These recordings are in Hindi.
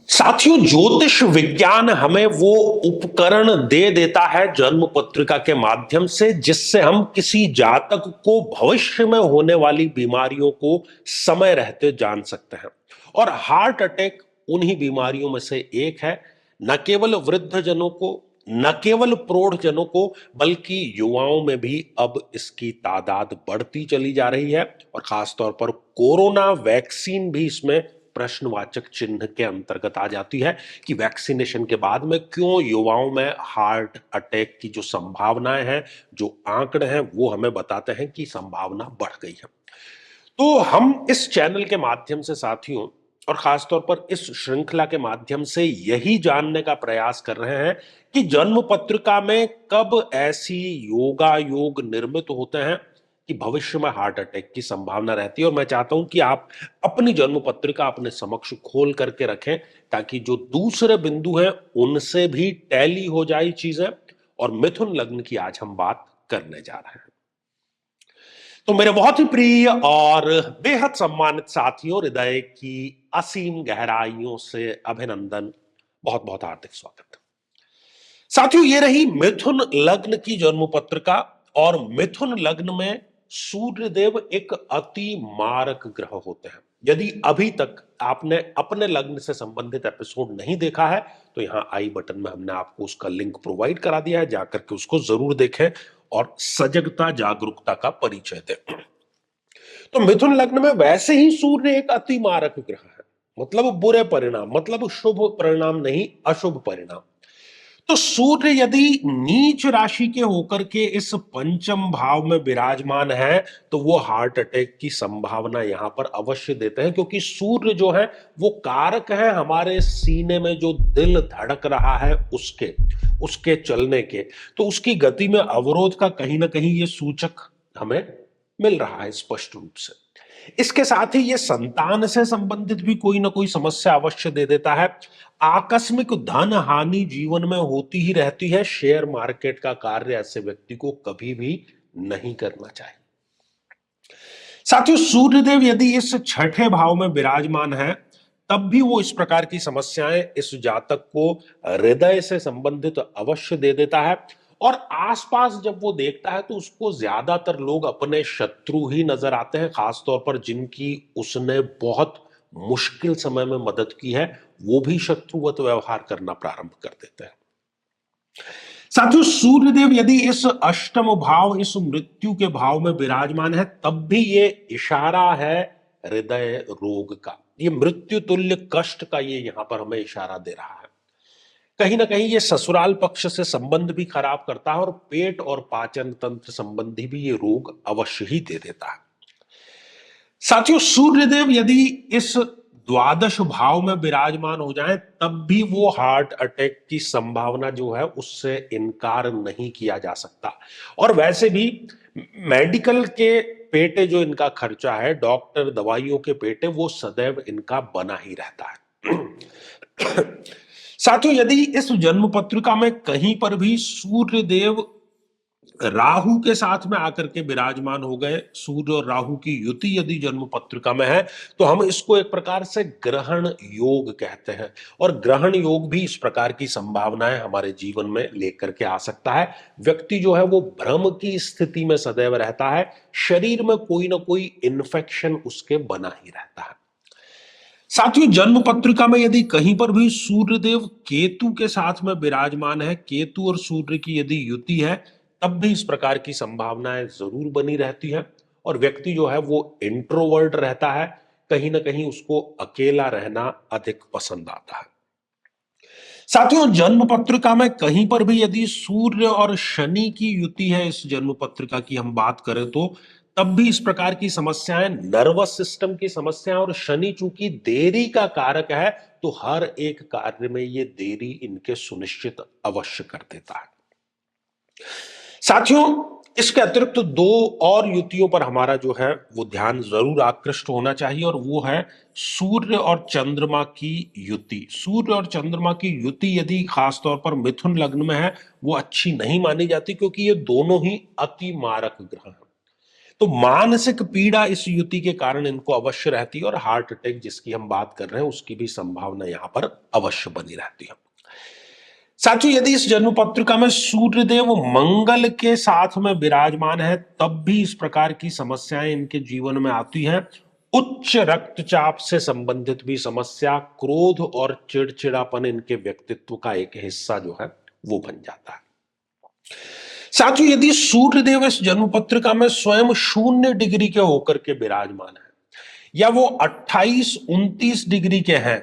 साथियों, ज्योतिष विज्ञान हमें वो उपकरण दे देता है जन्म पत्रिका के माध्यम से, जिससे हम किसी जातक को भविष्य में होने वाली बीमारियों को समय रहते जान सकते हैं। और हार्ट अटैक उन्हीं बीमारियों में से एक है। न केवल वृद्ध जनों को, न केवल प्रौढ़ जनों को, बल्कि युवाओं में भी अब इसकी तादाद बढ़ती चली जा रही है। और खासतौर पर कोरोना वैक्सीन भी इसमें प्रश्नवाचक चिन्ह के अंतर्गत आ जाती है कि वैक्सीनेशन के बाद में क्यों युवाओं में हार्ट अटैक की जो संभावनाएं हैं, जो आंकड़े हैं, वो हमें बताते हैं कि संभावना बढ़ गई है। तो हम इस चैनल के माध्यम से साथियों, और खासतौर पर इस श्रृंखला के माध्यम से यही जानने का प्रयास कर रहे हैं कि जन्म पत्रिका में कब ऐसी योगा योग निर्मित होते हैं कि भविष्य में हार्ट अटैक की संभावना रहती है। और मैं चाहता हूं कि आप अपनी जन्म पत्रिका अपने समक्ष खोल करके रखें, ताकि जो दूसरे बिंदु हैं उनसे भी टैली हो जाए चीजें। और मिथुन लग्न की आज हम बात करने जा रहे हैं। तो मेरे बहुत ही प्रिय और बेहद सम्मानित साथियों, हृदय की असीम गहराइयों से अभिनंदन, बहुत बहुत हार्दिक स्वागत। साथियों, ये रही मिथुन लग्न की जन्म पत्रिका। और मिथुन लग्न में सूर्य देव एक अति मारक ग्रह होते हैं। यदि अभी तक आपने अपने लग्न से संबंधित एपिसोड नहीं देखा है, तो यहां आई बटन में हमने आपको उसका लिंक प्रोवाइड करा दिया है, जाकर के उसको जरूर देखें और सजगता जागरूकता का परिचय दें। तो मिथुन लग्न में वैसे ही सूर्य एक अति मारक ग्रह है, मतलब बुरे परिणाम, मतलब शुभ परिणाम नहीं, अशुभ परिणाम। तो सूर्य यदि नीच राशि के होकर के इस पंचम भाव में विराजमान है, तो वो हार्ट अटैक की संभावना यहां पर अवश्य देते हैं, क्योंकि सूर्य जो है वो कारक है हमारे सीने में जो दिल धड़क रहा है उसके उसके चलने के। तो उसकी गति में अवरोध का कहीं ना कहीं ये सूचक हमें मिल रहा है स्पष्ट रूप से। इसके साथ ही ये संतान से संबंधित भी कोई ना कोई समस्या अवश्य दे देता है। आकस्मिक धन हानि जीवन में होती ही रहती है। शेयर मार्केट का कार्य ऐसे व्यक्ति को कभी भी नहीं करना चाहिए। साथियों, सूर्यदेव यदि इस छठे भाव में विराजमान है, तब भी वो इस प्रकार की समस्याएं इस जातक को हृदय से संबंधित अवश्य दे देता है। और आसपास जब वो देखता है तो उसको ज्यादातर लोग अपने शत्रु ही नजर आते हैं, खासतौर पर जिनकी उसने बहुत मुश्किल समय में मदद की है, वो भी शत्रुवत व्यवहार करना प्रारंभ कर देते हैं। साथियों, सूर्यदेव यदि इस अष्टम भाव, इस मृत्यु के भाव में विराजमान है, तब भी ये इशारा है हृदय रोग का, ये मृत्यु तुल्य कष्ट का, ये यहां पर हमें इशारा दे रहा है। कहीं ना कहीं ये ससुराल पक्ष से संबंध भी खराब करता है और पेट और पाचन तंत्र संबंधी भी ये रोग अवश्य ही दे देता है। साथियों, सूर्यदेव यदि इस द्वादश भाव में विराजमान हो जाए, तब भी वो हार्ट अटैक की संभावना जो है उससे इनकार नहीं किया जा सकता। और वैसे भी मेडिकल के पेटे जो इनका खर्चा है, डॉक्टर दवाइयों के पेटे, वो सदैव इनका बना ही रहता है। साथियों, यदि इस जन्म पत्रिका में कहीं पर भी सूर्य देव राहु के साथ में आकर के विराजमान हो गए, सूर्य और राहु की युति यदि जन्म पत्रिका में है, तो हम इसको एक प्रकार से ग्रहण योग कहते हैं। और ग्रहण योग भी इस प्रकार की संभावनाएं हमारे जीवन में लेकर के आ सकता है। व्यक्ति जो है वो भ्रम की स्थिति में सदैव रहता है, शरीर में कोई ना कोई इन्फेक्शन उसके बना ही रहता है। साथियों, जन्म पत्रिका में यदि कहीं पर भी सूर्यदेव केतु के साथ में विराजमान है, केतु और सूर्य की यदि युति है, तब भी इस प्रकार की संभावनाएं जरूर बनी रहती है। और व्यक्ति जो है वो इंट्रोवर्ट रहता है, कहीं ना कहीं उसको अकेला रहना अधिक पसंद आता है। साथियों, जन्म पत्रिका में कहीं पर भी यदि सूर्य और शनि की युति है, इस जन्म पत्रिका की हम बात करें तो, तब भी इस प्रकार की समस्याएं, नर्वस सिस्टम की समस्याएं, और शनि चूंकि देरी का कारक है, तो हर एक कार्य में ये देरी इनके सुनिश्चित अवश्य कर देता है। साथियों, इसके अतिरिक्त दो और युतियों पर हमारा जो है वो ध्यान जरूर आकृष्ट होना चाहिए, और वो है सूर्य और चंद्रमा की युति। सूर्य और चंद्रमा की युति यदि खासतौर पर मिथुन लग्न में है, वो अच्छी नहीं मानी जाती, क्योंकि ये दोनों ही अति मारक ग्रह हैं। तो मानसिक पीड़ा इस युति के कारण इनको अवश्य रहती है और हार्ट अटैक जिसकी हम बात कर रहे हैं उसकी भी संभावना यहां पर अवश्य बनी रहती है। साथियों, यदि इस जन्म पत्रिका में सूर्यदेव मंगल के साथ में विराजमान है तब भी इस प्रकार की समस्याएं इनके जीवन में आती हैं। उच्च रक्तचाप से संबंधित भी समस्या, क्रोध और चिड़चिड़ापन इनके व्यक्तित्व का एक हिस्सा जो है वो बन जाता है। साथियों, यदि सूर्यदेव इस जन्म पत्रिका में स्वयं 0 डिग्री के होकर के विराजमान है या वो 28-29 डिग्री के हैं,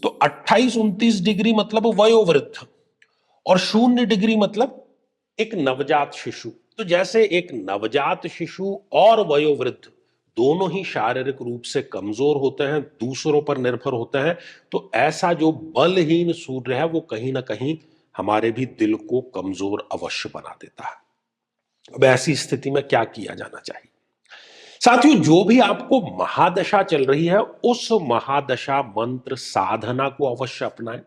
तो 28-29 डिग्री मतलब वयोवृद्ध और 0 डिग्री मतलब एक नवजात शिशु। तो जैसे एक नवजात शिशु और वयोवृद्ध दोनों ही शारीरिक रूप से कमजोर होते हैं, दूसरों पर निर्भर होते हैं, तो ऐसा जो बलहीन सूर्य है वो कहीं ना कहीं हमारे भी दिल को कमजोर अवश्य बना देता है। अब ऐसी स्थिति में क्या किया जाना चाहिए? साथियों, जो भी आपको महादशा चल रही है उस महादशा मंत्र साधना को अवश्य अपनाएं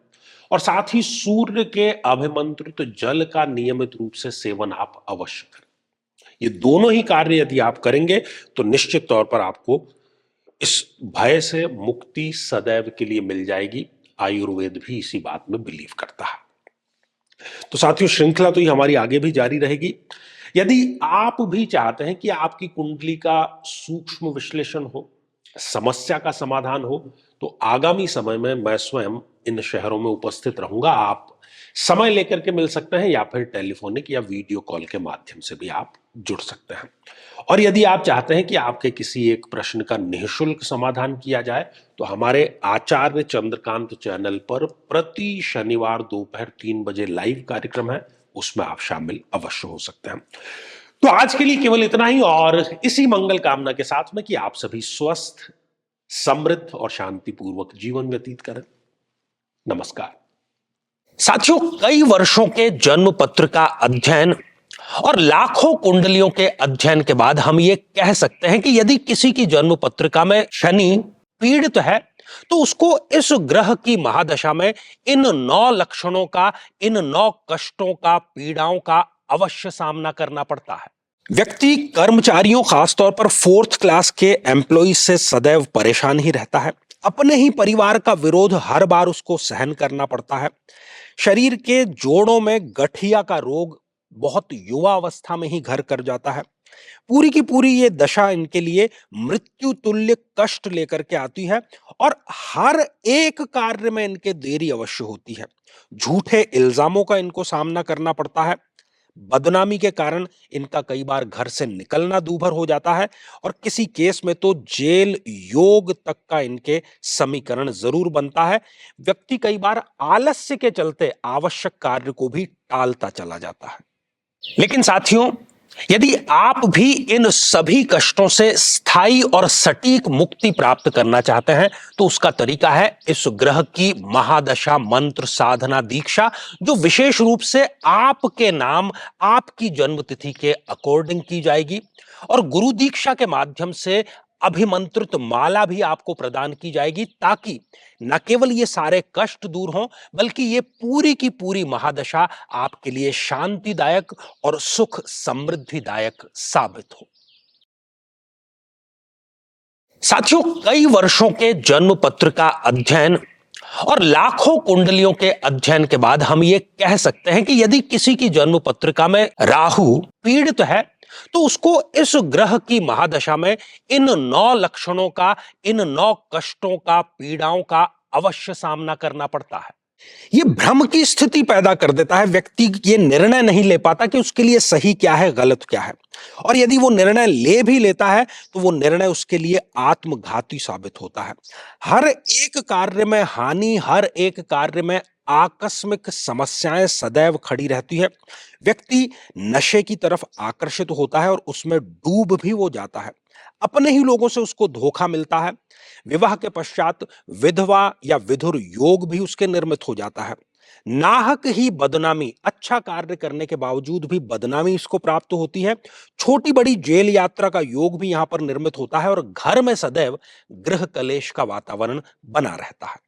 और साथ ही सूर्य के अभिमंत्रित जल का नियमित रूप से सेवन आप अवश्य करें। ये दोनों ही कार्य यदि आप करेंगे तो निश्चित तौर पर आपको इस भय से मुक्ति सदैव के लिए मिल जाएगी। आयुर्वेद भी इसी बात में बिलीव करता है। तो साथियों, श्रृंखला तो ये हमारी आगे भी जारी रहेगी। यदि आप भी चाहते हैं कि आपकी कुंडली का सूक्ष्म विश्लेषण हो, समस्या का समाधान हो, तो आगामी समय में मैं स्वयं इन शहरों में उपस्थित रहूंगा। आप समय लेकर के मिल सकते हैं या फिर टेलीफोनिक या वीडियो कॉल के माध्यम से भी आप जुड़ सकते हैं। और यदि आप चाहते हैं कि आपके किसी एक प्रश्न का निःशुल्क समाधान किया जाए तो हमारे आचार्य चंद्रकांत चैनल पर प्रति शनिवार दोपहर 3 बजे लाइव कार्यक्रम है, उसमें आप शामिल अवश्य हो सकते हैं। तो आज के लिए केवल इतना ही और इसी मंगल कामना के साथ में कि आप सभी स्वस्थ, समृद्ध और शांतिपूर्वक जीवन व्यतीत करें। नमस्कार। साथियों, कई वर्षों के जन्म पत्र का अध्ययन और लाखों कुंडलियों के अध्ययन के बाद हम ये कह सकते हैं कि यदि किसी की जन्म पत्रिका में शनि पीड़ित है तो उसको इस ग्रह की महादशा में इन 9 लक्षणों का, इन 9 कष्टों का, पीड़ाओं का अवश्य सामना करना पड़ता है। व्यक्ति कर्मचारियों, खासतौर पर 4th क्लास के एम्प्लॉय से सदैव परेशान ही रहता है। अपने ही परिवार का विरोध हर बार उसको सहन करना पड़ता है। शरीर के जोड़ों में गठिया का रोग बहुत युवा अवस्था में ही घर कर जाता है। पूरी की पूरी ये दशा इनके लिए मृत्यु तुल्य कष्ट लेकर के आती है और हर एक कार्य में इनके देरी अवश्य होती है। झूठे इल्जामों का इनको सामना करना पड़ता है। बदनामी के कारण इनका कई बार घर से निकलना दूभर हो जाता है और किसी केस में तो जेल योग तक का इनके समीकरण जरूर बनता है। व्यक्ति कई बार आलस्य के चलते आवश्यक कार्य को भी टालता चला जाता है। लेकिन साथियों, यदि आप भी इन सभी कष्टों से स्थायी और सटीक मुक्ति प्राप्त करना चाहते हैं तो उसका तरीका है इस ग्रह की महादशा मंत्र साधना दीक्षा, जो विशेष रूप से आपके नाम, आपकी जन्मतिथि के अकॉर्डिंग की जाएगी और गुरु दीक्षा के माध्यम से अभिमंत्रित माला भी आपको प्रदान की जाएगी ताकि न केवल ये सारे कष्ट दूर हों बल्कि ये पूरी की पूरी महादशा आपके लिए शांतिदायक और सुख समृद्धिदायक साबित हो। साथियों, कई वर्षों के जन्म पत्र का अध्ययन और लाखों कुंडलियों के अध्ययन के बाद हम ये कह सकते हैं कि यदि किसी की जन्म पत्रिका में राहु पीड़ित है तो उसको इस ग्रह की महादशा में इन 9 लक्षणों का, इन 9 कष्टों का, पीड़ाओं का अवश्य सामना करना पड़ता है। ये भ्रम की स्थिति पैदा कर देता है। व्यक्ति ये निर्णय नहीं ले पाता कि उसके लिए सही क्या है, गलत क्या है, और यदि वो निर्णय ले भी लेता है तो वो निर्णय उसके लिए आत्मघाती साबित होता है। हर एक कार्य में हानि, हर एक कार्य में आकस्मिक समस्याएं सदैव खड़ी रहती है। व्यक्ति नशे की तरफ आकर्षित होता है और उसमें डूब भी वो जाता है। अपने ही लोगों से उसको धोखा मिलता है। विवाह के पश्चात विधवा या विधुर योग भी उसके निर्मित हो जाता है। नाहक ही बदनामी, अच्छा कार्य करने के बावजूद भी बदनामी इसको प्राप्त होती है। छोटी बड़ी जेल यात्रा का योग भी यहां पर निर्मित होता है और घर में सदैव गृह कलेश का वातावरण बना रहता है।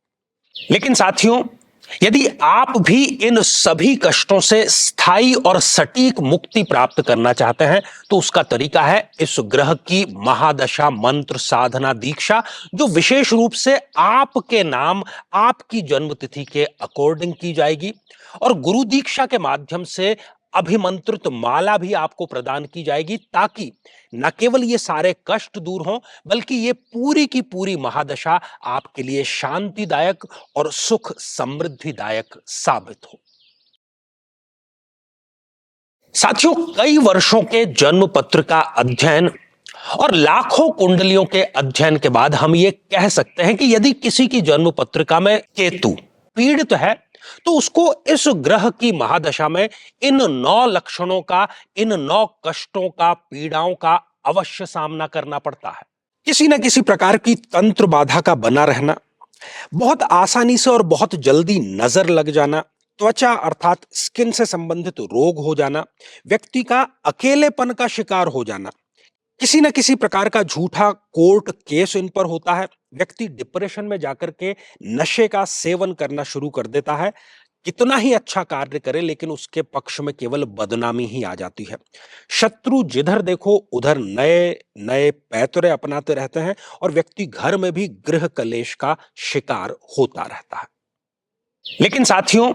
लेकिन साथियों, यदि आप भी इन सभी कष्टों से स्थायी और सटीक मुक्ति प्राप्त करना चाहते हैं तो उसका तरीका है इस ग्रह की महादशा मंत्र साधना दीक्षा, जो विशेष रूप से आपके नाम, आपकी जन्म तिथि के अकॉर्डिंग की जाएगी। और गुरु दीक्षा के माध्यम से अभिमंत्रित माला भी आपको प्रदान की जाएगी, ताकि न केवल ये सारे कष्ट दूर हों, बल्कि ये पूरी की पूरी महादशा आपके लिए शांतिदायक और सुख समृद्धिदायक साबित हो। साथियों, कई वर्षों के जन्म पत्र का अध्ययन और लाखों कुंडलियों के अध्ययन के बाद हम ये कह सकते हैं कि यदि किसी की जन्म पत्रिका में केतु पीड़ित है तो उसको इस ग्रह की महादशा में इन 9 लक्षणों का, इन 9 कष्टों का, पीड़ाओं का अवश्य सामना करना पड़ता है। किसी न किसी प्रकार की तंत्र बाधा का बना रहना, बहुत आसानी से और बहुत जल्दी नजर लग जाना, त्वचा अर्थात स्किन से संबंधित रोग हो जाना, व्यक्ति का अकेलेपन का शिकार हो जाना, किसी न किसी प्रकार का झूठा कोर्ट केस इन पर होता है, व्यक्ति डिप्रेशन में जाकर के नशे का सेवन करना शुरू कर देता है, कितना ही अच्छा कार्य करे लेकिन उसके पक्ष में केवल बदनामी ही आ जाती है। शत्रु जिधर देखो उधर नए नए पैतरे अपनाते रहते हैं और व्यक्ति घर में भी गृह कलेश का शिकार होता रहता है। लेकिन साथियों,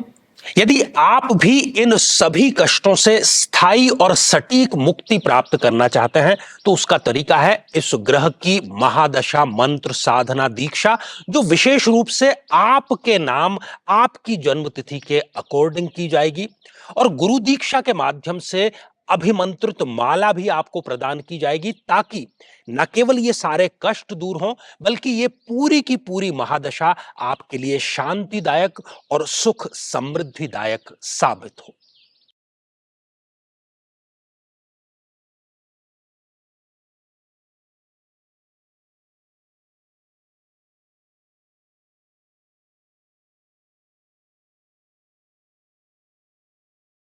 यदि आप भी इन सभी कष्टों से स्थायी और सटीक मुक्ति प्राप्त करना चाहते हैं तो उसका तरीका है इस ग्रह की महादशा मंत्र साधना दीक्षा, जो विशेष रूप से आपके नाम, आपकी जन्म तिथि के अकॉर्डिंग की जाएगी। और गुरु दीक्षा के माध्यम से अभिमंत्रित माला भी आपको प्रदान की जाएगी, ताकि न केवल ये सारे कष्ट दूर हों, बल्कि ये पूरी की पूरी महादशा आपके लिए शांतिदायक और सुख समृद्धिदायक साबित हो।